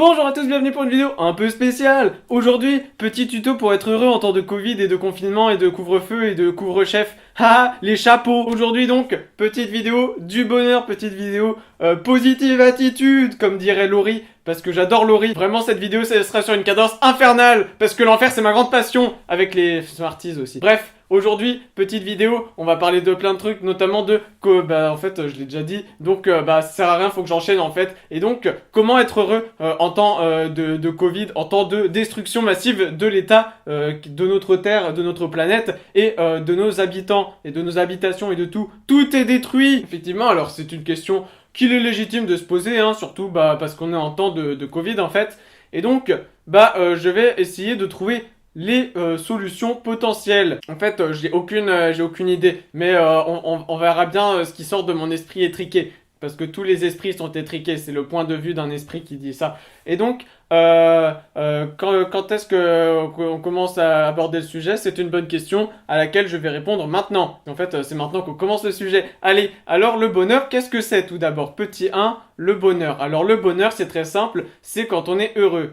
Bonjour à tous, bienvenue pour une vidéo un peu spéciale. Aujourd'hui, petit tuto pour être heureux en temps de Covid et de confinement et de couvre-feu et de couvre-chef. Haha, les chapeaux. Aujourd'hui donc, petite vidéo du bonheur, petite vidéo positive attitude, comme dirait Laurie, parce que j'adore Laurie. Vraiment, cette vidéo, ça sera sur une cadence infernale, parce que l'enfer, c'est ma grande passion, avec les Smarties aussi. Bref. Aujourd'hui, petite vidéo, on va parler de plein de trucs, notamment de en fait, je l'ai déjà dit, donc ça sert à rien, faut que j'enchaîne en fait. Et donc, comment être heureux en temps de Covid, en temps de destruction massive de l'état de notre terre, de notre planète et de nos habitants et de nos habitations et de tout. Tout est détruit. Effectivement, alors c'est une question qu'il est légitime de se poser, hein, surtout parce qu'on est en temps de Covid en fait. Et donc, je vais essayer de trouver les solutions potentielles. En fait, j'ai aucune idée, mais on verra bien ce qui sort de mon esprit étriqué, parce que tous les esprits sont étriqués, c'est le point de vue d'un esprit qui dit ça. Et donc, quand est-ce qu'on commence à aborder le sujet? C'est une bonne question à laquelle je vais répondre maintenant. En fait, c'est maintenant qu'on commence le sujet. Allez, alors le bonheur, qu'est-ce que c'est tout d'abord? Petit 1, le bonheur. Alors le bonheur, c'est très simple, c'est quand on est heureux.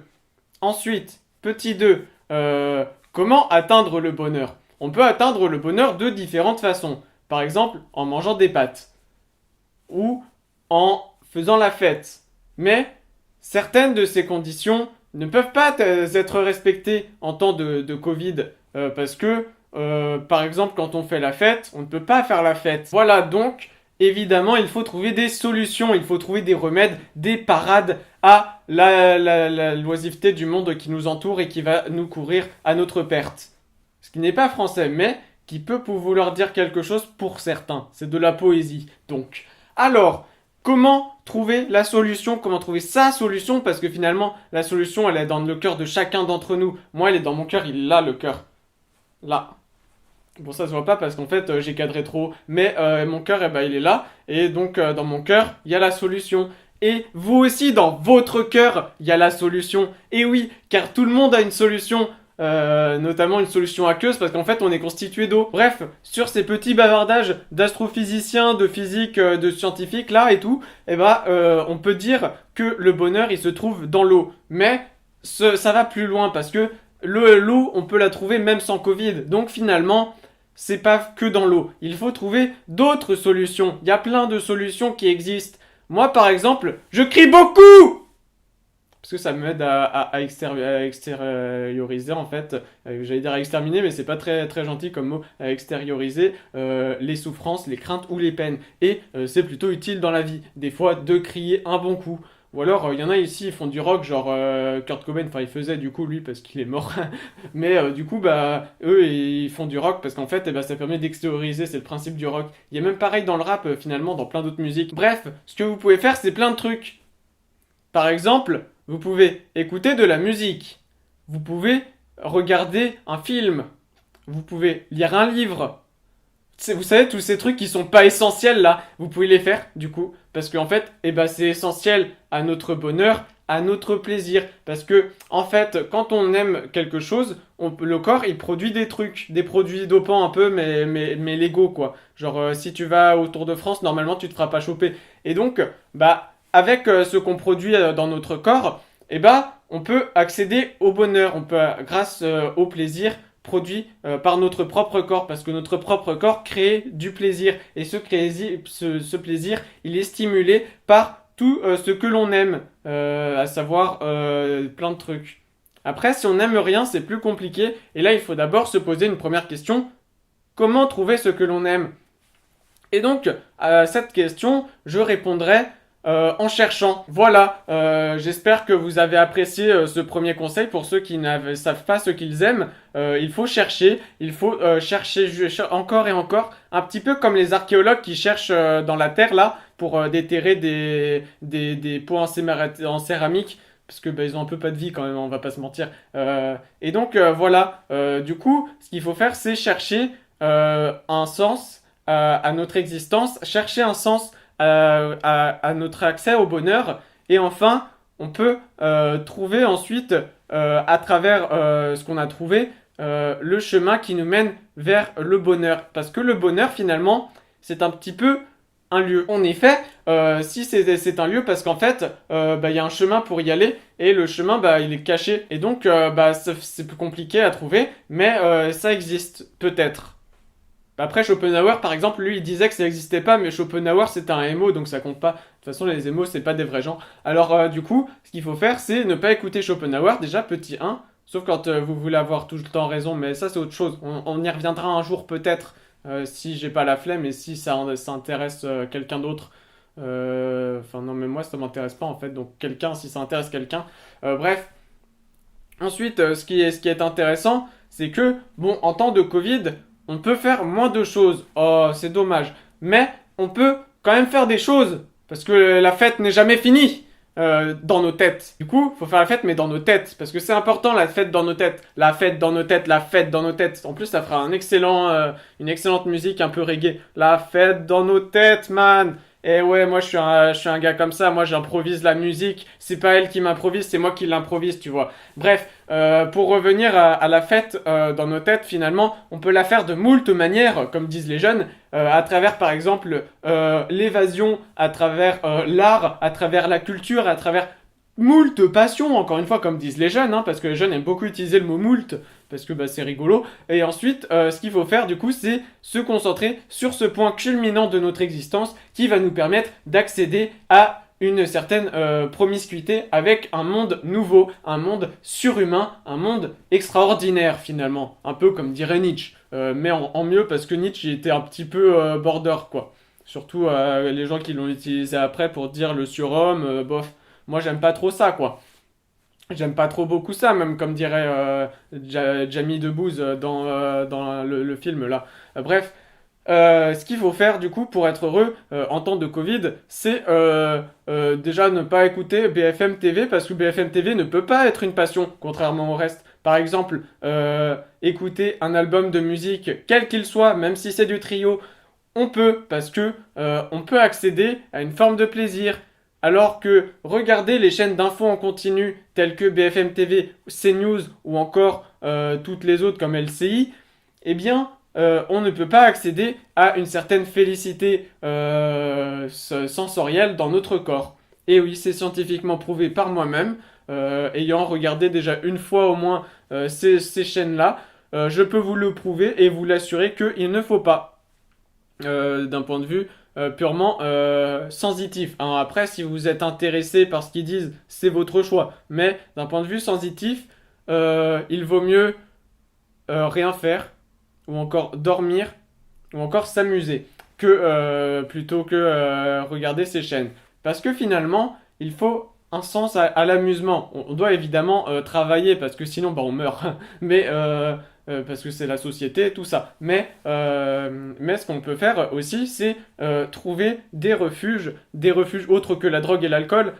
Ensuite, petit 2, comment atteindre le bonheur? On peut atteindre le bonheur de différentes façons. Par exemple, en mangeant des pâtes. Ou en faisant la fête. Mais certaines de ces conditions ne peuvent pas être respectées en temps de Covid. Parce que, par exemple, quand on fait la fête, on ne peut pas faire la fête. Voilà, donc, évidemment, il faut trouver des solutions, il faut trouver des remèdes, des parades à la l'oisiveté du monde qui nous entoure et qui va nous courir à notre perte. Ce qui n'est pas français, mais qui peut vouloir dire quelque chose pour certains. C'est de la poésie, donc. Alors, comment trouver la solution? Comment trouver sa solution? Parce que finalement, la solution, elle est dans le cœur de chacun d'entre nous. Moi, elle est dans mon cœur, il a le cœur. Là. Bon, ça se voit pas parce qu'en fait, j'ai cadré trop. Mais mon cœur, il est là. Et donc, dans mon cœur, il y a la solution. Et vous aussi, dans votre cœur, il y a la solution. Et oui, car tout le monde a une solution. Notamment une solution aqueuse parce qu'en fait on est constitué d'eau. Bref, sur ces petits bavardages d'astrophysiciens, de physiques, de scientifiques là et tout, on peut dire que le bonheur il se trouve dans l'eau. Mais ça va plus loin parce que l'eau on peut la trouver même sans Covid. Donc finalement c'est pas que dans l'eau. Il faut trouver d'autres solutions. Il y a plein de solutions qui existent. Moi par exemple, je crie beaucoup! Parce que ça m'aide à extérioriser en fait, j'allais dire à exterminer mais c'est pas très, très gentil comme mot, à extérioriser les souffrances, les craintes ou les peines. Et c'est plutôt utile dans la vie, des fois de crier un bon coup. Ou alors il y en a ici, ils font du rock, genre Kurt Cobain, enfin il faisait du coup lui parce qu'il est mort. Mais du coup eux ils font du rock parce qu'en fait ça permet d'extérioriser, c'est le principe du rock. Il y a même pareil dans le rap finalement, dans plein d'autres musiques. Bref, ce que vous pouvez faire c'est plein de trucs. Par exemple, vous pouvez écouter de la musique, vous pouvez regarder un film, vous pouvez lire un livre. Vous savez, tous ces trucs qui sont pas essentiels là, vous pouvez les faire du coup. Parce qu'en fait, c'est essentiel à notre bonheur, à notre plaisir. Parce que, en fait, quand on aime quelque chose, le corps il produit des trucs, des produits dopants un peu, mais légaux quoi. Genre, si tu vas au Tour de France, normalement tu te feras pas choper. Et donc, avec ce qu'on produit dans notre corps, on peut accéder au bonheur. On peut, grâce au plaisir produit par notre propre corps, parce que notre propre corps crée du plaisir. Et ce plaisir, il est stimulé par tout ce que l'on aime, à savoir plein de trucs. Après, si on n'aime rien, c'est plus compliqué. Et là, il faut d'abord se poser une première question. Comment trouver ce que l'on aime? Et donc, à cette question, je répondrai en cherchant. Voilà, j'espère que vous avez apprécié ce premier conseil. Pour ceux qui ne savent pas ce qu'ils aiment, il faut chercher encore et encore, un petit peu comme les archéologues qui cherchent dans la terre là pour déterrer des pots en céramique. Parce que ils ont un peu pas de vie quand même, on va pas se mentir. Et donc voilà, du coup, ce qu'il faut faire, c'est chercher un sens à notre existence, chercher un sens à notre accès au bonheur. Et enfin, on peut trouver ensuite, à travers ce qu'on a trouvé, le chemin qui nous mène vers le bonheur. Parce que le bonheur, finalement, c'est un petit peu un lieu. En effet, si c'est un lieu parce qu'en fait, il y a un chemin pour y aller et le chemin, il est caché. Et donc, c'est plus compliqué à trouver, mais ça existe, peut-être. Après, Schopenhauer, par exemple, lui, il disait que ça n'existait pas, mais Schopenhauer, c'était un émo, donc ça compte pas. De toute façon, les émos, c'est pas des vrais gens. Alors, du coup, ce qu'il faut faire, c'est ne pas écouter Schopenhauer, déjà, petit 1, sauf quand vous voulez avoir tout le temps raison, mais ça, c'est autre chose. On y reviendra un jour, peut-être, si j'ai pas la flemme et si ça intéresse quelqu'un d'autre. Enfin, non, mais moi, ça m'intéresse pas, en fait, donc quelqu'un, si ça intéresse quelqu'un. Bref. Ensuite, ce qui est intéressant, c'est que, bon, en temps de Covid, on peut faire moins de choses. Oh, c'est dommage. Mais on peut quand même faire des choses. Parce que la fête n'est jamais finie dans nos têtes. Du coup, faut faire la fête, mais dans nos têtes. Parce que c'est important, la fête dans nos têtes. La fête dans nos têtes, la fête dans nos têtes. En plus, ça fera une excellente musique un peu reggae. La fête dans nos têtes, man. Et ouais, moi je suis un gars comme ça, moi j'improvise la musique, c'est pas elle qui m'improvise, c'est moi qui l'improvise, tu vois. Bref, pour revenir à la fête dans nos têtes, finalement, on peut la faire de moult manières, comme disent les jeunes, à travers par exemple l'évasion, à travers l'art, à travers la culture, à travers moult passions, encore une fois, comme disent les jeunes, hein, parce que les jeunes aiment beaucoup utiliser le mot moult, parce que c'est rigolo. Et ensuite, ce qu'il faut faire, du coup, c'est se concentrer sur ce point culminant de notre existence qui va nous permettre d'accéder à une certaine promiscuité avec un monde nouveau, un monde surhumain, un monde extraordinaire finalement, un peu comme dirait Nietzsche, mais en mieux parce que Nietzsche il était un petit peu border quoi. Surtout les gens qui l'ont utilisé après pour dire le surhomme, bof. Moi, j'aime pas trop ça, quoi. J'aime pas trop beaucoup ça, même comme dirait Jamie Debbouze dans le film là. Bref, ce qu'il faut faire du coup pour être heureux en temps de Covid, c'est déjà ne pas écouter BFM TV parce que BFM TV ne peut pas être une passion, contrairement au reste. Par exemple, écouter un album de musique, quel qu'il soit, même si c'est du trio, on peut parce que on peut accéder à une forme de plaisir. Alors que regarder les chaînes d'infos en continu telles que BFM TV, CNews ou encore toutes les autres comme LCI, eh bien, on ne peut pas accéder à une certaine félicité sensorielle dans notre corps. Et oui, c'est scientifiquement prouvé par moi-même, ayant regardé déjà une fois au moins ces chaînes-là, je peux vous le prouver et vous l'assurer qu'il ne faut pas d'un point de vue purement sensitif. Hein. Après, si vous êtes intéressé par ce qu'ils disent, c'est votre choix. Mais d'un point de vue sensitif, il vaut mieux rien faire, ou encore dormir, ou encore s'amuser, que plutôt que regarder ces chaînes. Parce que finalement, il faut un sens à l'amusement. On doit évidemment travailler, parce que sinon, on meurt. Mais parce que c'est la société, tout ça. Mais ce qu'on peut faire aussi, c'est trouver des refuges autres que la drogue et l'alcool,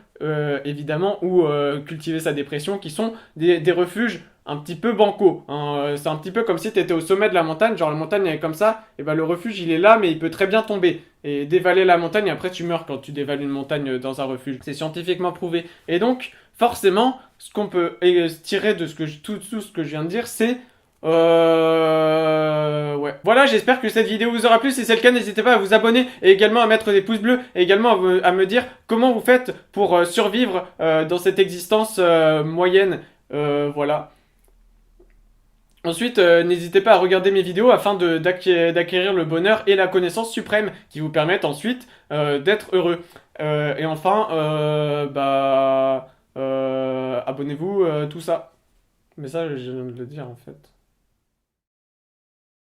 évidemment, ou cultiver sa dépression, qui sont des refuges un petit peu bancaux. Hein. C'est un petit peu comme si tu étais au sommet de la montagne, genre la montagne elle est comme ça, et le refuge il est là, mais il peut très bien tomber. Et dévaler la montagne, et après tu meurs quand tu dévales une montagne dans un refuge. C'est scientifiquement prouvé. Et donc, forcément, ce qu'on peut tirer de tout ce que je viens de dire, c'est ouais. Voilà, j'espère que cette vidéo vous aura plu. Si c'est le cas, n'hésitez pas à vous abonner et également à mettre des pouces bleus et également à me dire comment vous faites pour survivre dans cette existence moyenne. Voilà. Ensuite, n'hésitez pas à regarder mes vidéos afin d'acquérir le bonheur et la connaissance suprême qui vous permettent ensuite d'être heureux. Et enfin, abonnez-vous, tout ça. Mais ça, je viens de le dire en fait.